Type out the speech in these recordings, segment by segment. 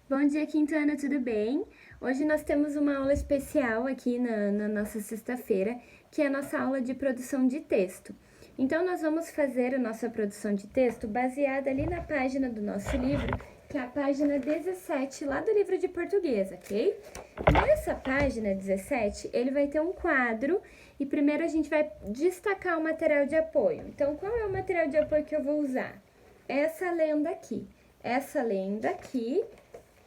Bom dia, Quintana, tudo bem? Hoje nós temos uma aula especial aqui na nossa sexta-feira, que é a nossa aula de produção de texto. Então, nós vamos fazer a nossa produção de texto baseada ali na página do nosso livro, que é a página 17, lá do livro de português, ok? Nessa página 17, ele vai ter um quadro e primeiro a gente vai destacar o material de apoio. Então, qual é o material de apoio que eu vou usar? Essa lenda aqui. Essa lenda aqui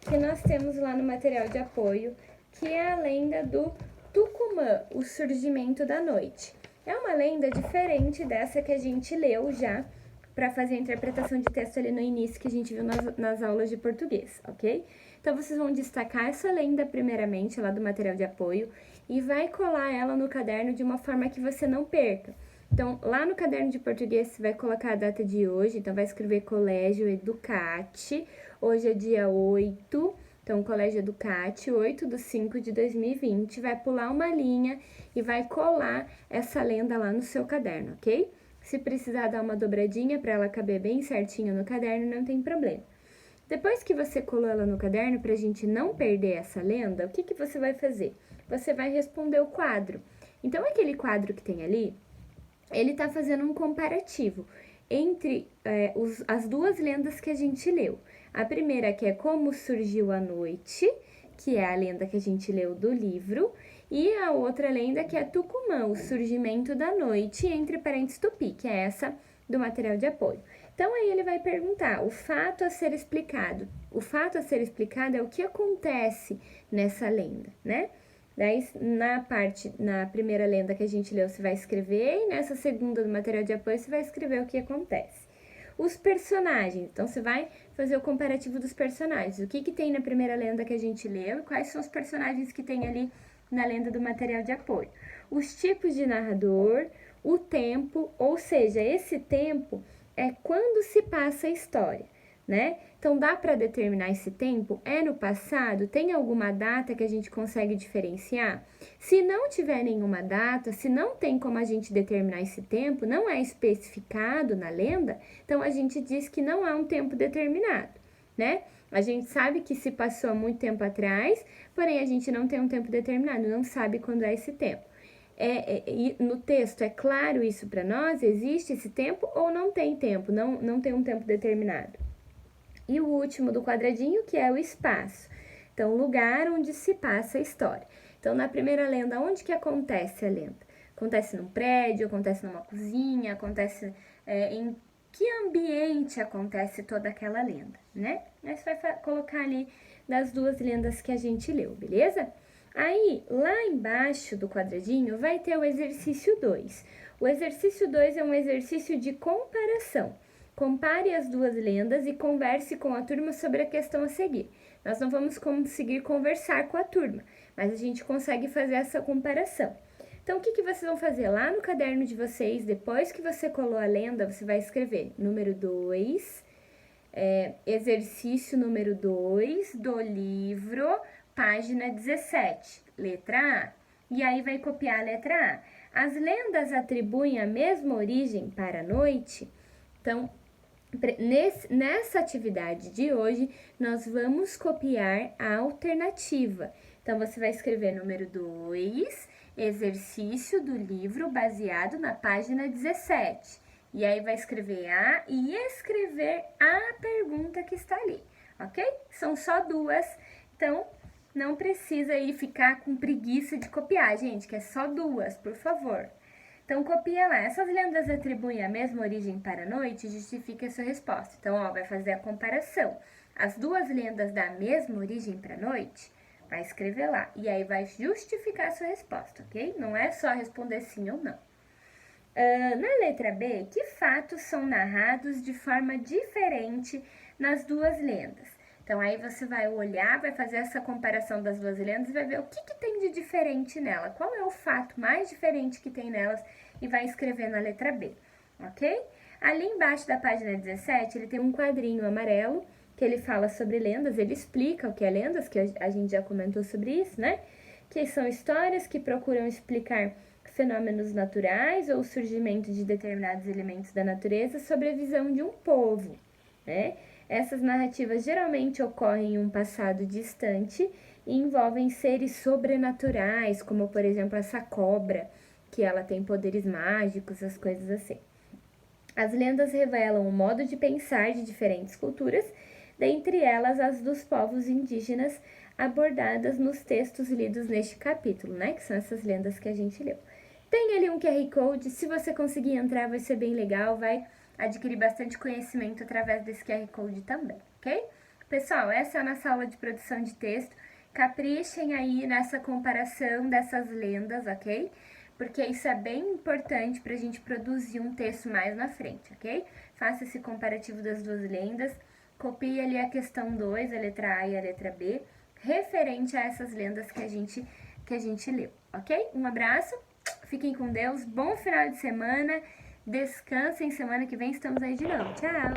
que nós temos lá no material de apoio, que é a lenda do Tucumã, o surgimento da noite. É uma lenda diferente dessa que a gente leu já para fazer a interpretação de texto ali no início que a gente viu nas aulas de português, ok? Então vocês vão destacar essa lenda primeiramente lá do material de apoio e vai colar ela no caderno de uma forma que você não perca. Então, lá no caderno de português, você vai colocar a data de hoje, então vai escrever Colégio Educate, hoje é dia 8, então Colégio Educate, 8/5/2020, vai pular uma linha e vai colar essa lenda lá no seu caderno, ok? Se precisar dar uma dobradinha para ela caber bem certinho no caderno, não tem problema. Depois que você colou ela no caderno, para a gente não perder essa lenda, o que você vai fazer? Você vai responder o quadro. Então, aquele quadro que tem ali, ele está fazendo um comparativo entre as duas lendas que a gente leu. A primeira que é Como Surgiu a Noite, que é a lenda que a gente leu do livro, e a outra lenda que é Tucumã, o surgimento da noite, entre parênteses Tupi, que é essa do material de apoio. Então aí ele vai perguntar o fato a ser explicado. O fato a ser explicado é o que acontece nessa lenda, né? Daí, na primeira lenda que a gente leu, você vai escrever, e nessa segunda do material de apoio, você vai escrever o que acontece. Os personagens, então você vai fazer o comparativo dos personagens. O que tem na primeira lenda que a gente leu e quais são os personagens que tem ali na lenda do material de apoio. Os tipos de narrador, o tempo, ou seja, esse tempo é quando se passa a história, né? Então, dá para determinar esse tempo? É no passado? Tem alguma data que a gente consegue diferenciar? Se não tiver nenhuma data, se não tem como a gente determinar esse tempo, não é especificado na lenda, então a gente diz que não há um tempo determinado, né? A gente sabe que se passou há muito tempo atrás, porém a gente não tem um tempo determinado, não sabe quando é esse tempo. No texto é claro isso para nós? Existe esse tempo ou não tem tempo? Não tem um tempo determinado. E o último do quadradinho, que é o espaço. Então, o lugar onde se passa a história. Então, na primeira lenda, onde que acontece a lenda? Acontece num prédio, acontece numa cozinha, acontece em que ambiente acontece toda aquela lenda, né? Aí você vai colocar ali das duas lendas que a gente leu, beleza? Aí, lá embaixo do quadradinho, vai ter o exercício 2. O exercício 2 é um exercício de comparação. Compare as duas lendas e converse com a turma sobre a questão a seguir. Nós não vamos conseguir conversar com a turma, mas a gente consegue fazer essa comparação. Então, o que vocês vão fazer? Lá no caderno de vocês, depois que você colou a lenda, você vai escrever número 2, exercício número 2 do livro, página 17, letra A. E aí vai copiar a letra A. As lendas atribuem a mesma origem para a noite? Então, nessa atividade de hoje, nós vamos copiar a alternativa. Então, você vai escrever número 2, exercício do livro baseado na página 17. E aí vai escrever A e escrever a pergunta que está ali, ok? São só duas, então não precisa aí ficar com preguiça de copiar, gente, que é só duas, por favor. Então, copia lá. Essas lendas atribuem a mesma origem para a noite? Justifique a sua resposta. Então, vai fazer a comparação. As duas lendas da mesma origem para a noite? Vai escrever lá. E aí, vai justificar a sua resposta, ok? Não é só responder sim ou não. Na letra B, que fatos são narrados de forma diferente nas duas lendas? Então, aí você vai olhar, vai fazer essa comparação das duas lendas e vai ver o que tem de diferente nela. Qual é o fato mais diferente que tem nelas e vai escrever na letra B, ok? Ali embaixo da página 17, ele tem um quadrinho amarelo que ele fala sobre lendas, ele explica o que é lendas, que a gente já comentou sobre isso, né? Que são histórias que procuram explicar fenômenos naturais ou o surgimento de determinados elementos da natureza sobre a visão de um povo, né? Essas narrativas geralmente ocorrem em um passado distante e envolvem seres sobrenaturais, como por exemplo essa cobra, que ela tem poderes mágicos, as coisas assim. As lendas revelam o modo de pensar de diferentes culturas, dentre elas as dos povos indígenas abordadas nos textos lidos neste capítulo, né? Que são essas lendas que a gente leu. Tem ali um QR Code, se você conseguir entrar vai ser bem legal, vai adquirir bastante conhecimento através desse QR Code também, ok? Pessoal, essa é a nossa aula de produção de texto. Caprichem aí nessa comparação dessas lendas, ok? Porque isso é bem importante para a gente produzir um texto mais na frente, ok? Faça esse comparativo das duas lendas, copie ali a questão 2, a letra A e a letra B, referente a essas lendas que a gente leu, ok? Um abraço, fiquem com Deus, bom final de semana, descansem, semana que vem estamos aí de novo, tchau!